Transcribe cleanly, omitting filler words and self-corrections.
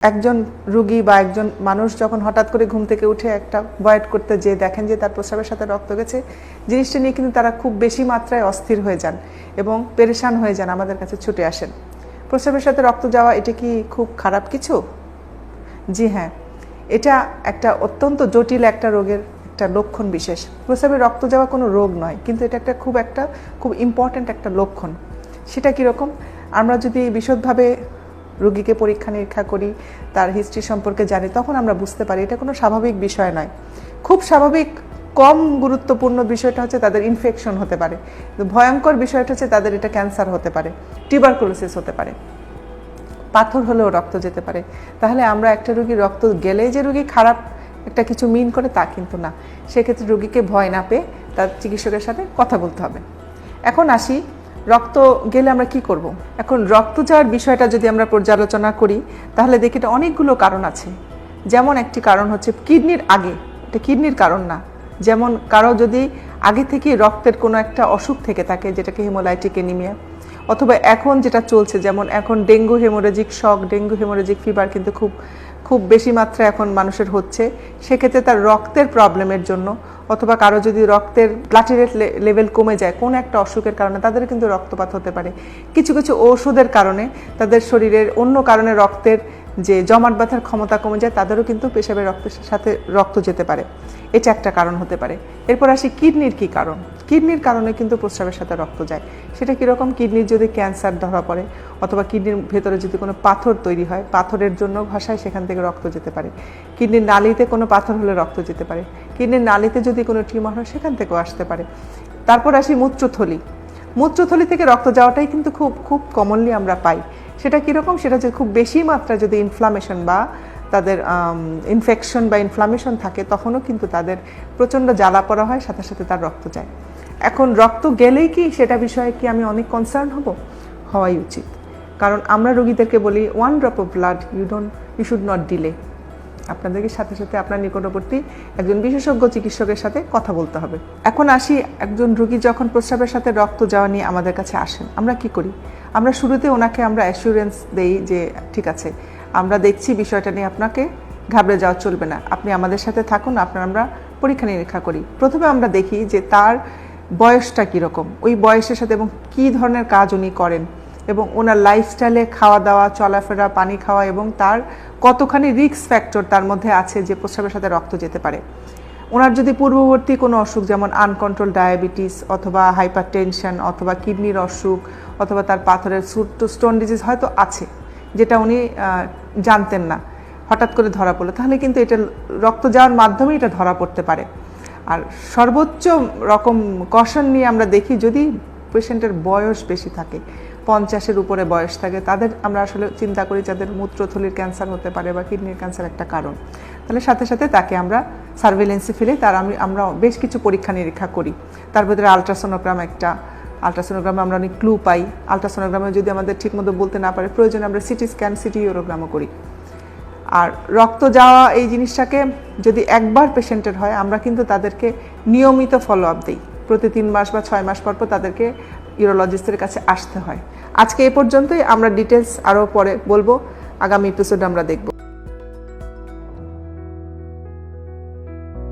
একজন রোগী বা একজন মানুষ যখন হঠাৎ করে ঘুম থেকে উঠে একটা ভয়েড করতে যেয়ে দেখেন যে তার প্রস্রাবের সাথে রক্ত গেছে, জিনিসটা নিয়ে কিন্তু তারা খুব বেশি মাত্রায় অস্থির হয়ে যান এবং পেরেশান হয়ে যান, আমাদের কাছে ছুটে আসেন। প্রস্রাবের সাথে রক্ত যাওয়া এটা কি খুব খারাপ কিছু? জি হ্যাঁ, এটা একটা অত্যন্ত জটিল একটা রোগের একটা লক্ষণ বিশেষ। প্রস্রাবে রক্ত যাওয়া কোনো রোগ নয়, কিন্তু এটা খুব ইম্পর্ট্যান্ট একটা লক্ষণ। সেটা কীরকম? আমরা যদি বিশদভাবে রোগীকে পরীক্ষা নিরীক্ষা করি, তার হিস্ট্রি সম্পর্কে জানি, তখন আমরা বুঝতে পারি এটা কোনো স্বাভাবিক বিষয় নয়। খুব স্বাভাবিক কম গুরুত্বপূর্ণ বিষয়টা হচ্ছে তাদের ইনফেকশন হতে পারে, ভয়ঙ্কর বিষয়টা হচ্ছে তাদের এটা ক্যান্সার হতে পারে, টিউবারকুলোসিস হতে পারে, পাথর হলেও রক্ত যেতে পারে। তাহলে আমরা একটা রোগীর রক্ত গেলেই যে রোগী খারাপ একটা কিছু মিন করে তা কিন্তু না। সেক্ষেত্রে রোগীকে ভয় না পেয়ে তার চিকিৎসকের সাথে কথা বলতে হবে। এখন আসি, রক্ত গেলে আমরা কি করব? এখন রক্ত যাওয়ার বিষয়টা যদি আমরা পর্যালোচনা করি, তাহলে দেখি এটা অনেকগুলো কারণ আছে। যেমন একটি কারণ হচ্ছে কিডনির আগে, এটা কিডনির কারণ না। যেমন কারো যদি আগে থেকে রক্তের কোনো একটা অসুখ থেকে থাকে, যেটাকে হেমোলাইটিক অ্যানিমিয়া, অথবা এখন যেটা চলছে, যেমন এখন ডেঙ্গু হেমোরেজিক শক, ডেঙ্গু হেমোরেজিক ফিভার কিন্তু খুব বেশি মাত্রায় এখন মানুষের হচ্ছে। সেক্ষেত্রে তার রক্তের প্রবলেমের জন্য, অথবা কারো যদি রক্তের প্লাটিলেট লেভেল কমে যায় কোনো একটা অসুখের কারণে, তাদের কিন্তু রক্তপাত হতে পারে। কিছু কিছু ঔষধের কারণে তাদের শরীরের অন্য কারণে রক্তের যে জমাট বাঁধার ক্ষমতা কমে যায়, তাদেরও কিন্তু পেশাবের রক্তের সাথে রক্ত যেতে পারে। এটা একটা কারণ হতে পারে। এরপর আসি কিডনির কি কারণ। কিডনির কারণে কিন্তু প্রস্রাবের সাথে রক্ত যায়। সেটা কীরকম? কিডনির যদি ক্যান্সার ধরা পড়ে, অথবা কিডনির ভেতরে যদি কোনো পাথর তৈরি হয়, পাথরের জন্য ঘষায় সেখান থেকে রক্ত যেতে পারে। কিডনির নালিতে কোনো পাথর হলে রক্ত যেতে পারে। কিডনির নালিতে যদি কোনো টিউমার হয়, সেখান থেকেও আসতে পারে। তারপর আসি মূত্রথলি। মূত্রথলি থেকে রক্ত যাওয়াটাই কিন্তু খুব কমনলি আমরা পাই। সেটা কীরকম? সেটা যে খুব বেশি মাত্রা যদি ইনফ্লামেশন বা তাদের ইনফেকশন বা ইনফ্লামেশন থাকে, তখনও কিন্তু তাদের প্রচণ্ড জ্বালা পড়া হয়, সাথে সাথে তার রক্ত যায়। এখন রক্ত গেলেই কি সেটা বিষয়ে কি আমি অনেক কনসার্ন হওয়াই উচিত? কারণ আমরা রোগীদেরকে বলি 1 drop of blood you should not delay। আপনাদেরকে সাথে সাথে আপনার নিকটবর্তী একজন বিশেষজ্ঞ চিকিৎসকের সাথে কথা বলতে হবে। এখন আসি, একজন রোগী যখন প্রস্রাবের সাথে রক্ত যাওয়া নিয়ে আমাদের কাছে আসেন, আমরা কি করি? আমরা শুরুতে ওনাকে আমরা অ্যাসুরেন্স দেই যে ঠিক আছে, আমরা দেখছি বিষয়টা নিয়ে, আপনাকে ঘাবড়ে যাওয়া চলবে না, আপনি আমাদের সাথে থাকুন, আমরা পরীক্ষা নিরীক্ষা করি। প্রথমে আমরা দেখি যে তার বয়সটা কীরকম, ওই বয়সের সাথে এবং কী ধরনের কাজ উনি করেন, এবং ওনার লাইফস্টাইলে খাওয়া দাওয়া, চলাফেরা, পানি খাওয়া, এবং তার কতখানি রিস্ক ফ্যাক্টর তার মধ্যে আছে যে প্রস্রাবের সাথে রক্ত যেতে পারে। ওনার যদি পূর্ববর্তী কোনো অসুখ, যেমন আনকন্ট্রোল ডায়াবেটিস, অথবা হাইপার টেনশন, অথবা কিডনির অসুখ, অথবা তার পাথরের স্টোন ডিজিজ হয়তো আছে, যেটা উনি জানতেন না, হঠাৎ করে ধরা পড়লো, তাহলে কিন্তু এটা রক্ত যাওয়ার মাধ্যমেই এটা ধরা পড়তে পারে। আর সর্বোচ্চ রকম কশন নিয়ে আমরা দেখি যদি পেশেন্টের বয়স বেশি থাকে, 50-এর উপরে বয়স থাকে, তাদের আমরা আসলে চিন্তা করি যাদের মূত্রথলির ক্যান্সার হতে পারে বা কিডনির ক্যান্সার একটা কারণ। তাহলে সাথে সাথে তাকে আমরা সার্ভেলেন্সে ফেলে আমরা বেশ কিছু পরীক্ষা নিরীক্ষা করি। তার ভিতরে আলট্রাসোনোগ্রামে আমরা অনেক ক্লু পাই। আলট্রাসোনোগ্রামে যদি আমাদের ঠিকমতো বলতে না পারে, প্রয়োজনে আমরা সিটি স্ক্যান, সিটি ইউরোগ্রামও করি। আর রক্ত যাওয়া এই জিনিসটাকে যদি একবার পেশেন্টের হয়, আমরা কিন্তু তাদেরকে নিয়মিত ফলো আপ দিই। প্রতি 3 মাস বা 6 মাস পর তাদেরকে ইউরোলজিস্টের কাছে আসতে হয়। আজকে এ পর্যন্তই। আমরা ডিটেলস আরও পরে বলবো, আগামী এপিসোডে আমরা দেখব।